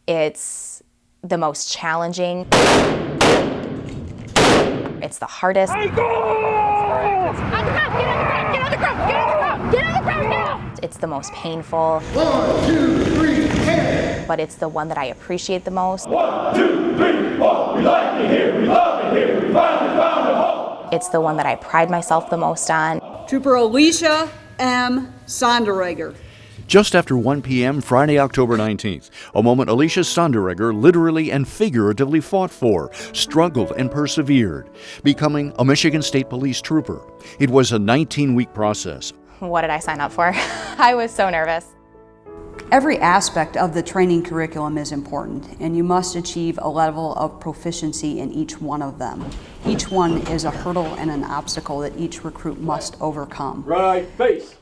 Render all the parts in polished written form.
It's the most challenging. It's the hardest. It's the most painful. 1, 2, 3, hands. But it's the one that I appreciate the most. 1, 2, 3, 4. We like it here, we love it here, we finally found a home. It's the one that I pride myself the most on. Trooper Alicia M. Sonderegger. Just after 1 p.m. Friday, October 19th, a moment Alicia Sonderegger literally and figuratively fought for, struggled and persevered, becoming a Michigan State Police trooper. It was a 19-week process. What did I sign up for? I was so nervous. Every aspect of the training curriculum is important, and you must achieve a level of proficiency in each one of them. Each one is a hurdle and an obstacle that each recruit must overcome. Right face.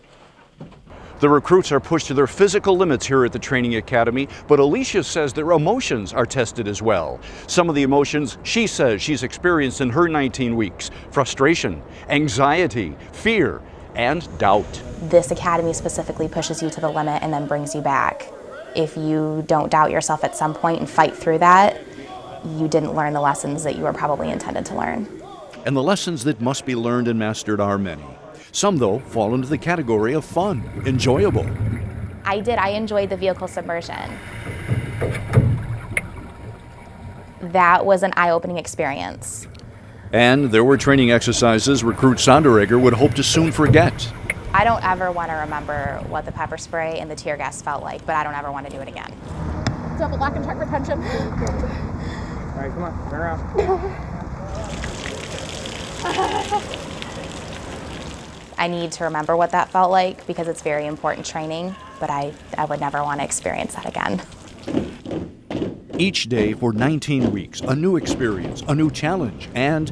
The recruits are pushed to their physical limits here at the training academy, but Alicia says their emotions are tested as well. Some of the emotions she says she's experienced in her 19 weeks: frustration, anxiety, fear, and doubt. This academy specifically pushes you to the limit and then brings you back. If you don't doubt yourself at some point and fight through that, you didn't learn the lessons that you were probably intended to learn. And the lessons that must be learned and mastered are many. Some, though, fall into the category of fun, enjoyable. I enjoyed the vehicle submersion. That was an eye-opening experience. And there were training exercises recruit Sonderegger would hope to soon forget. I don't ever want to remember what the pepper spray and the tear gas felt like, but I don't ever want to do it again. Double lock and check retention. All right, come on, turn around. I need to remember what that felt like because it's very important training, but I would never want to experience that again. Each day for 19 weeks, a new experience, a new challenge, and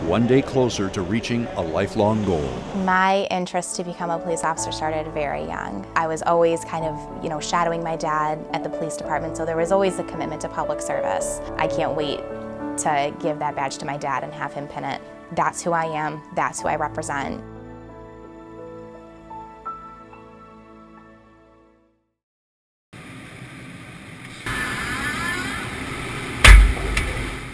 one day closer to reaching a lifelong goal. My interest to become a police officer started very young. I was always kind of, shadowing my dad at the police department, so there was always a commitment to public service. I can't wait to give that badge to my dad and have him pin it. That's who I am, that's who I represent.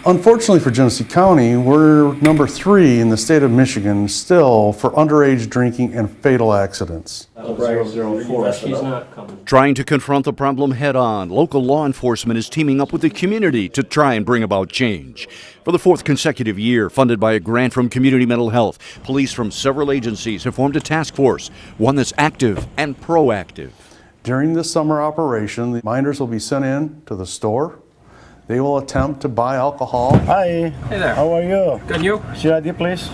Unfortunately for Genesee County, we're number 3 in the state of Michigan still for underage drinking and fatal accidents. 004. She's not coming. Trying to confront the problem head-on, local law enforcement is teaming up with the community to try and bring about change. For the 4th consecutive year, funded by a grant from Community Mental Health, police from several agencies have formed a task force, one that's active and proactive. During this summer operation, the minders will be sent in to the store. They will attempt to buy alcohol. Hi. Hey there. How are you? Good, you? Your ID, please.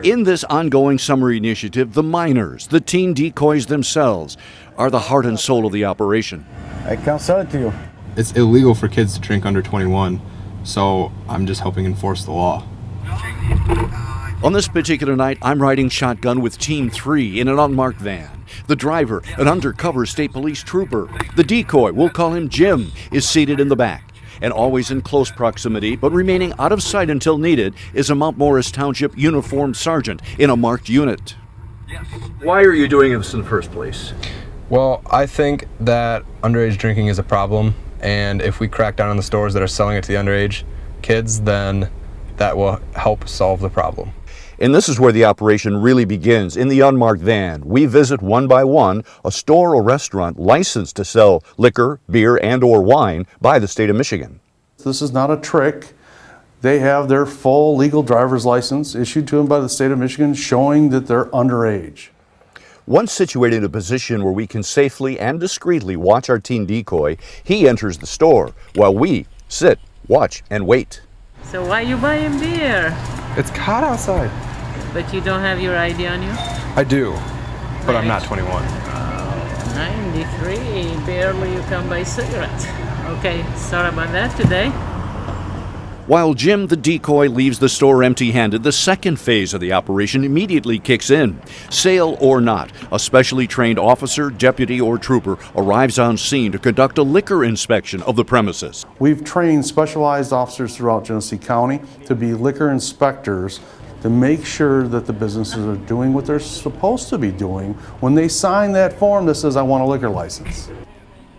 In this ongoing summer initiative, the minors, the teen decoys themselves, are the heart and soul of the operation. I can't sell it to you. It's illegal for kids to drink under 21, so I'm just helping enforce the law. On this particular night, I'm riding shotgun with Team 3 in an unmarked van. The driver, an undercover state police trooper. The decoy, we'll call him Jim, is seated in the back. And always in close proximity, but remaining out of sight until needed, is a Mount Morris Township uniformed sergeant in a marked unit. Why are you doing this in the first place? Well, I think that underage drinking is a problem, and if we crack down on the stores that are selling it to the underage kids, then that will help solve the problem. And this is where the operation really begins. In the unmarked van, we visit one by one a store or restaurant licensed to sell liquor, beer, and/or wine by the state of Michigan. This is not a trick. They have their full legal driver's license issued to them by the state of Michigan showing that they're underage. Once situated in a position where we can safely and discreetly watch our teen decoy, he enters the store while we sit, watch, and wait. So why you buying beer? It's hot outside. But you don't have your ID on you? I do, but I'm not 21. 93, barely you can buy cigarettes. Okay, sorry about that today. While Jim the decoy leaves the store empty-handed, the second phase of the operation immediately kicks in. Sale or not, a specially trained officer, deputy, or trooper arrives on scene to conduct a liquor inspection of the premises. We've trained specialized officers throughout Genesee County to be liquor inspectors to make sure that the businesses are doing what they're supposed to be doing when they sign that form that says, I want a liquor license.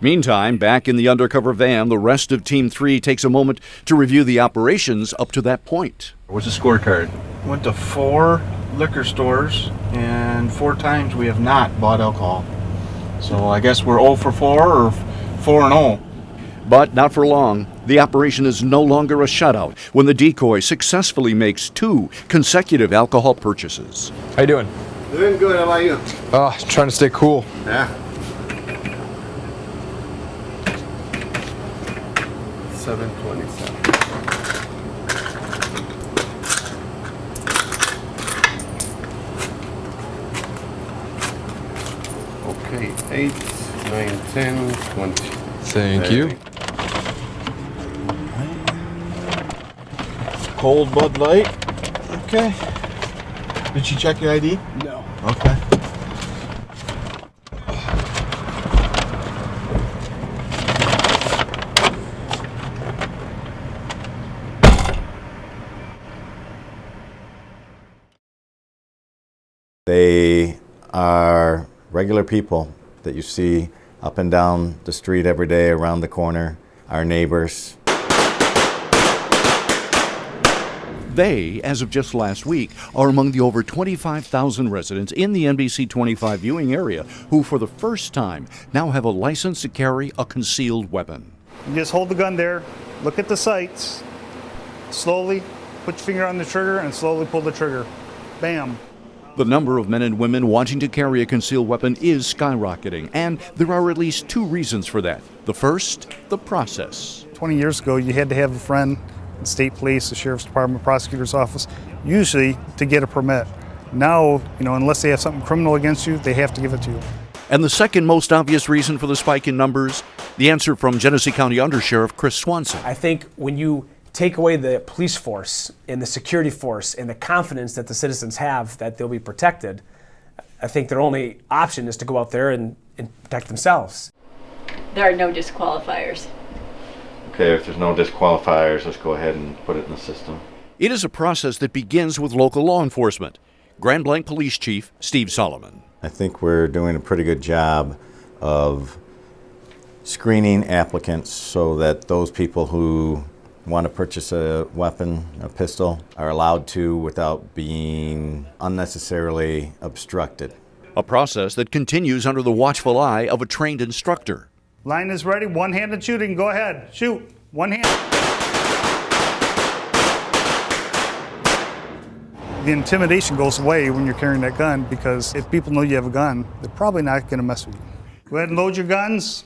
Meantime, back in the undercover van, the rest of Team 3 takes a moment to review the operations up to that point. What's the scorecard? Went to 4 liquor stores, and 4 times we have not bought alcohol. So I guess we're 0 for 4 or 4 and 0. But not for long. The operation is no longer a shutout when the decoy successfully makes 2 consecutive alcohol purchases. How you doing? Doing good, how about you? Trying to stay cool. Yeah. 727. Okay, 8, 9, 10, 20. Thank you. Cold Bud Light. Okay. Did she check your ID? No. Okay. They are regular people that you see up and down the street every day, around the corner, our neighbors. They, as of just last week, are among the over 25,000 residents in the NBC 25 viewing area who, for the first time, now have a license to carry a concealed weapon. You just hold the gun there, look at the sights, slowly put your finger on the trigger and slowly pull the trigger. Bam. The number of men and women wanting to carry a concealed weapon is skyrocketing, and there are at least 2 reasons for that. The first, the process. 20 years ago, you had to have a friend in state police, the sheriff's department, prosecutor's office, usually to get a permit. Now, unless they have something criminal against you, they have to give it to you. And the second most obvious reason for the spike in numbers, the answer from Genesee County Undersheriff Chris Swanson. I think when you take away the police force and the security force and the confidence that the citizens have that they'll be protected, I think their only option is to go out there and protect themselves. There are no disqualifiers. Okay, if there's no disqualifiers, let's go ahead and put it in the system. It is a process that begins with local law enforcement. Grand Blanc Police Chief Steve Solomon. I think we're doing a pretty good job of screening applicants so that those people who want to purchase a weapon, a pistol, are allowed to without being unnecessarily obstructed. A process that continues under the watchful eye of a trained instructor. Line is ready, one-handed shooting, go ahead, shoot, one hand. The intimidation goes away when you're carrying that gun, because if people know you have a gun, they're probably not going to mess with you. Go ahead and load your guns.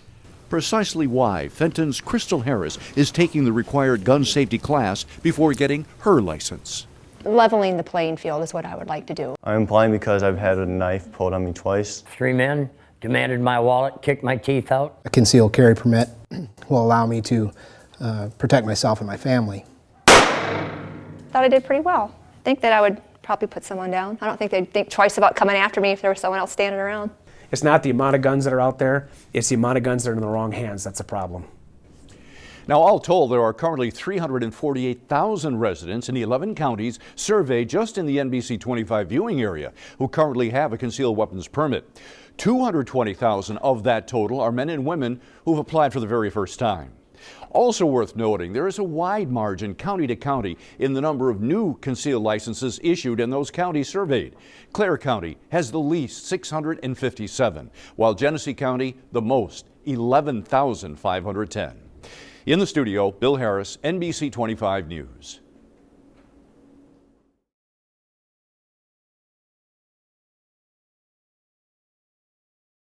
Precisely why Fenton's Crystal Harris is taking the required gun safety class before getting her license. Leveling the playing field is what I would like to do. I'm applying because I've had a knife pulled on me twice. 3 men demanded my wallet, kicked my teeth out. A concealed carry permit will allow me to protect myself and my family. Thought I did pretty well. I think that I would probably put someone down. I don't think they'd think twice about coming after me if there was someone else standing around. It's not the amount of guns that are out there, it's the amount of guns that are in the wrong hands that's a problem. Now, all told, there are currently 348,000 residents in the 11 counties surveyed just in the NBC 25 viewing area who currently have a concealed weapons permit. 220,000 of that total are men and women who've applied for the very first time. Also worth noting, there is a wide margin county to county in the number of new concealed licenses issued in those counties surveyed. Clare County has the least, 657, while Genesee County the most, 11,510. In the studio, Bill Harris, NBC 25 News.